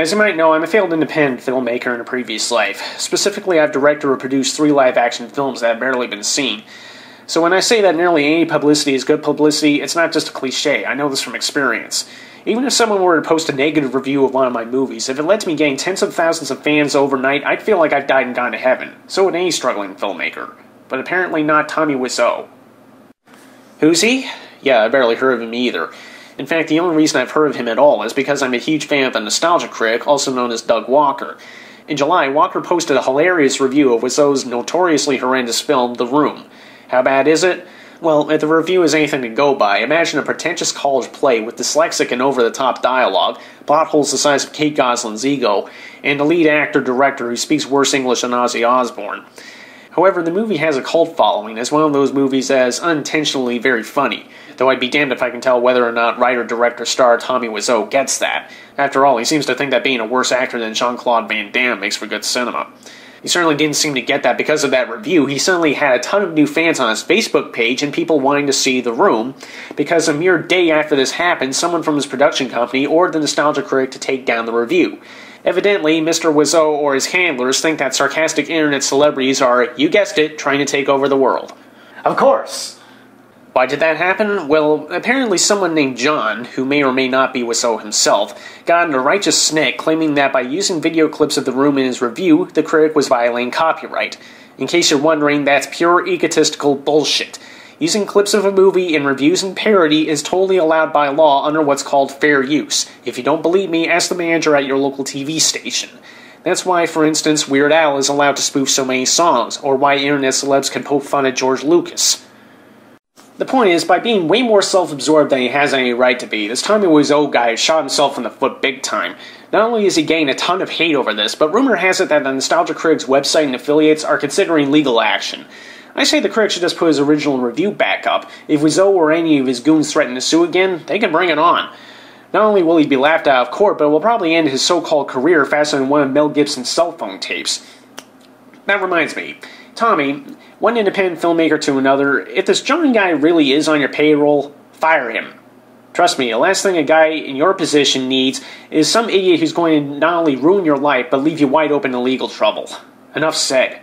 As you might know, I'm a failed independent filmmaker in a previous life. Specifically, I've directed or produced 3 live-action films that have barely been seen. So when I say that nearly any publicity is good publicity, it's not just a cliche. I know this from experience. Even if someone were to post a negative review of one of my movies, if it led to me getting tens of thousands of fans overnight, I'd feel like I've died and gone to heaven. So would any struggling filmmaker. But apparently not Tommy Wiseau. Who's he? Yeah, I barely heard of him either. In fact, the only reason I've heard of him at all is because I'm a huge fan of the nostalgia critic, also known as Doug Walker. In July, Walker posted a hilarious review of Wiseau's notoriously horrendous film, The Room. How bad is it? Well, if the review is anything to go by, imagine a pretentious college play with dyslexic and over-the-top dialogue, plot holes the size of Kate Gosling's ego, and a lead actor-director who speaks worse English than Ozzy Osbourne. However, the movie has a cult following as one of those movies that is unintentionally very funny, though I'd be damned if I can tell whether or not writer-director-star Tommy Wiseau gets that. After all, he seems to think that being a worse actor than Jean-Claude Van Damme makes for good cinema. He certainly didn't seem to get that because of that review. He suddenly had a ton of new fans on his Facebook page and people wanting to see The Room, because a mere day after this happened, someone from his production company ordered the nostalgia critic to take down the review. Evidently, Mr. Wiseau or his handlers think that sarcastic internet celebrities are, you guessed it, trying to take over the world. Of course! Why did that happen? Well, apparently someone named John, who may or may not be Wiseau himself, got in a righteous snag claiming that by using video clips of The Room in his review, the critic was violating copyright. In case you're wondering, that's pure egotistical bullshit. Using clips of a movie in reviews and parody is totally allowed by law under what's called fair use. If you don't believe me, ask the manager at your local TV station. That's why, for instance, Weird Al is allowed to spoof so many songs, or why internet celebs can poke fun at George Lucas. The point is, by being way more self-absorbed than he has any right to be, this Tommy Wiseau guy has shot himself in the foot big time. Not only is he getting a ton of hate over this, but rumor has it that the Nostalgia Critic's website and affiliates are considering legal action. I say the critic should just put his original review back up. If Wiseau or any of his goons threaten to sue again, they can bring it on. Not only will he be laughed out of court, but it will probably end his so-called career faster than one of Mel Gibson's cell phone tapes. That reminds me. Tommy, one independent filmmaker to another, if this John guy really is on your payroll, fire him. Trust me, the last thing a guy in your position needs is some idiot who's going to not only ruin your life, but leave you wide open to legal trouble. Enough said.